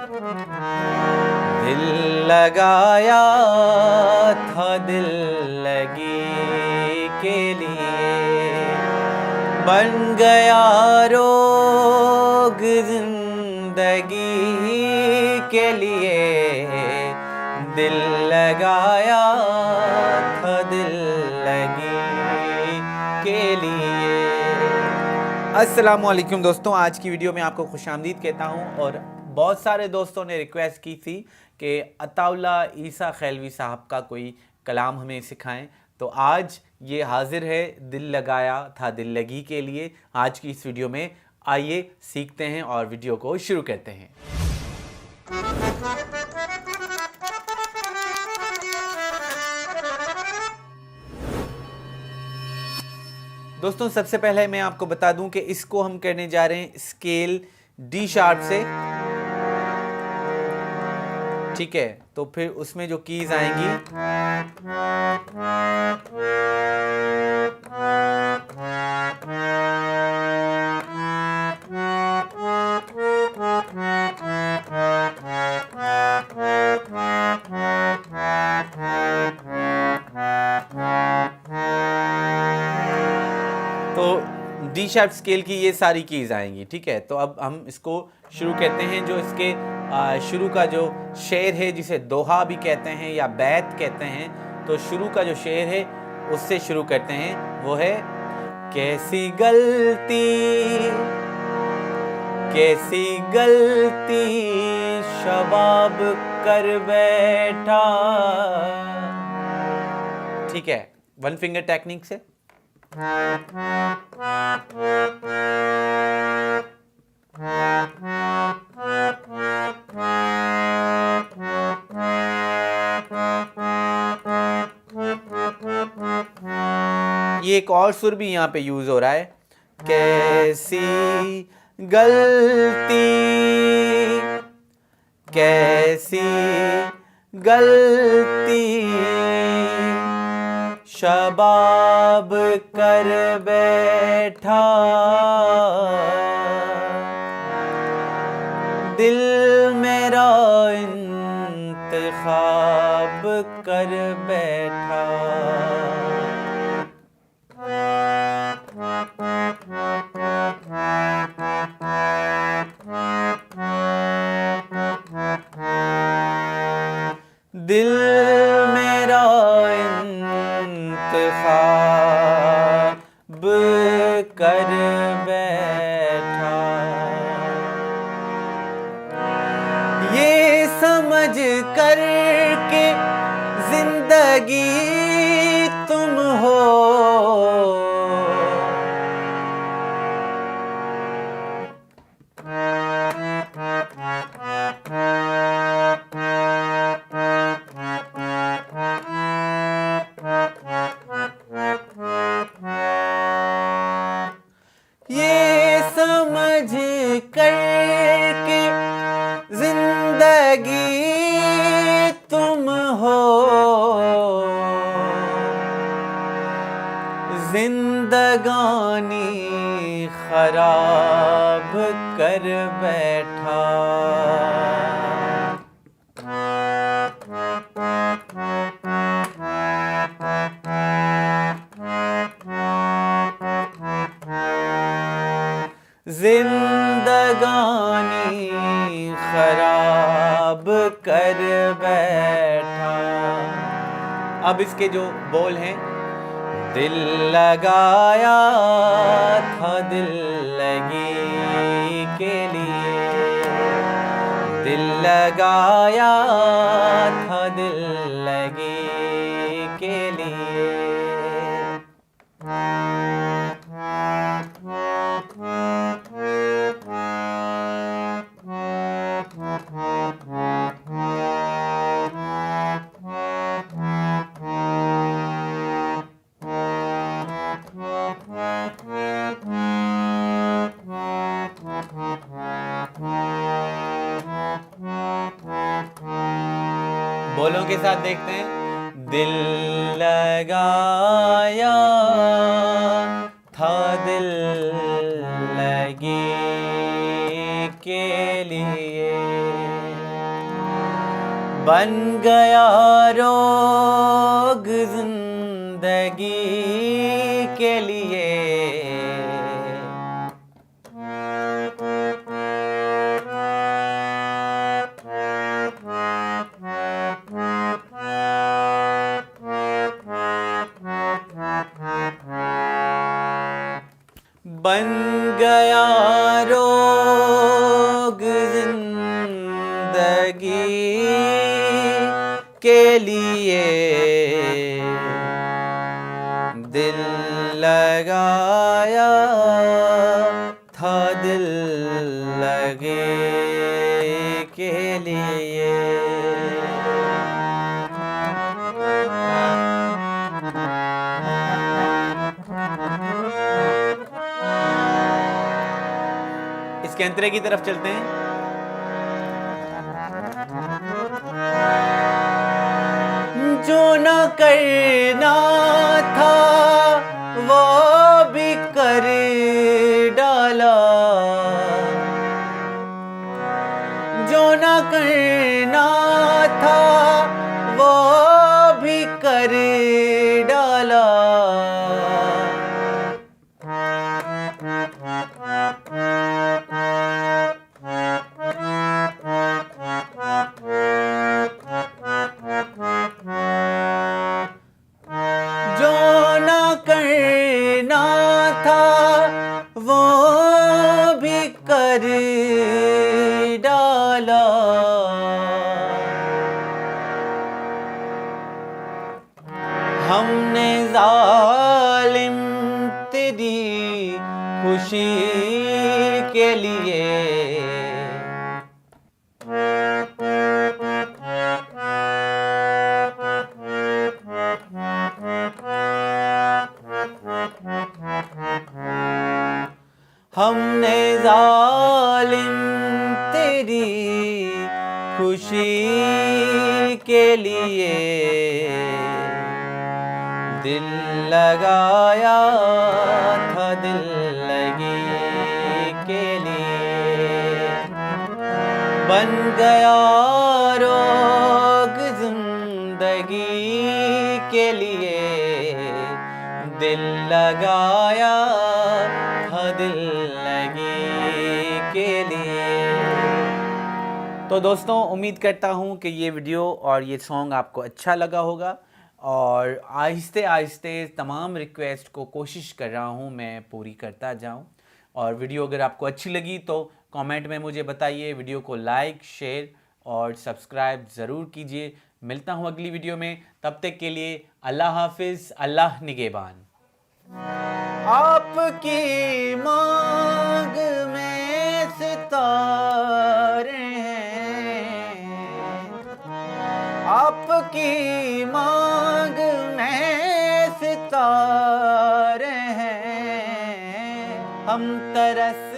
दिल लगाया था दिल लगी के लिए, बन गया रोग जिंदगी के लिए, दिल लगाया था दिल लगी के लिए। अस्सलामुअलैकुम दोस्तों, आज की वीडियो में आपको खुशामदीद कहता हूं। और बहुत सारे दोस्तों ने रिक्वेस्ट की थी कि अताउल्ला ईसा खैलवी साहब का कोई कलाम हमें सिखाएं, तो आज ये हाजिर है दिल लगाया था दिल लगी के लिए। आज की इस वीडियो में आइए सीखते हैं और वीडियो को शुरू करते हैं। दोस्तों सबसे पहले मैं आपको बता दूं कि इसको हम करने जा रहे हैं स्केल डी शार्प से, ठीक है। तो फिर उसमें जो कीज आएंगी तो डी शार्प स्केल की ये सारी कीज आएंगी, ठीक है। तो अब हम इसको शुरू करते हैं। जो इसके शुरू का जो शेर है, जिसे दोहा भी कहते हैं या बैत कहते हैं, तो शुरू का जो शेर है उससे शुरू करते हैं। वो है कैसी गलती शबाब कर बैठा, ठीक है। वन फिंगर टेक्निक से ये एक और सुर भी यहाँ पे यूज हो रहा है। कैसी गलती शबाब कर बैठा, दिल मेरा इंतखाब कर बैठा। दिल मेरा इंतखाब कर बैठा, ये समझ कर के जिंदगी तुम हो, ये समझ करके जिंदगी तुम हो, जिंदगानी खराब कर बैठा। जिंदगानी खराब कर बैठा। अब इसके जो बोल हैं, दिल लगाया था दिल लगी के लिए, दिल लगाया था दिल लगी के लिए। बोलों के साथ देखते हैं। दिल लगाया था दिल लगी के लिए, बन गया रोग जिंदगी के लिए, बन गया रोग जिंदगी के लिए, दिल लगाया था दिल लगे के लिए। इसके अंतरे की तरफ चलते हैं। जो न करना था वो भी कर डाला, जो न करना था वो भी कर डाला। जो न करना था वो भी कर डाला। हमने जालिम तेरी खुशी के लिए, हमने जालिम तेरी खुशी के लिए दिल लगाया था दिल लगी के लिए। बन गया रोग जिंदगी के लिए, दिल लगाया था दिल लगी के लिए। तो दोस्तों, उम्मीद करता हूँ कि ये वीडियो और ये सॉन्ग आपको अच्छा लगा होगा, और आहिस्ते आहिस्ते तमाम रिक्वेस्ट को कोशिश कर रहा हूँ मैं पूरी करता जाऊँ। और वीडियो अगर आपको अच्छी लगी तो कमेंट में मुझे बताइए, वीडियो को लाइक, शेयर और सब्सक्राइब ज़रूर कीजिए। मिलता हूँ अगली वीडियो में, तब तक के लिए अल्लाह हाफिज़, अल्लाह निगहबान। आपकी मांग में सितारे हैं, आपकी मांग में सितारे हैं, हम तरस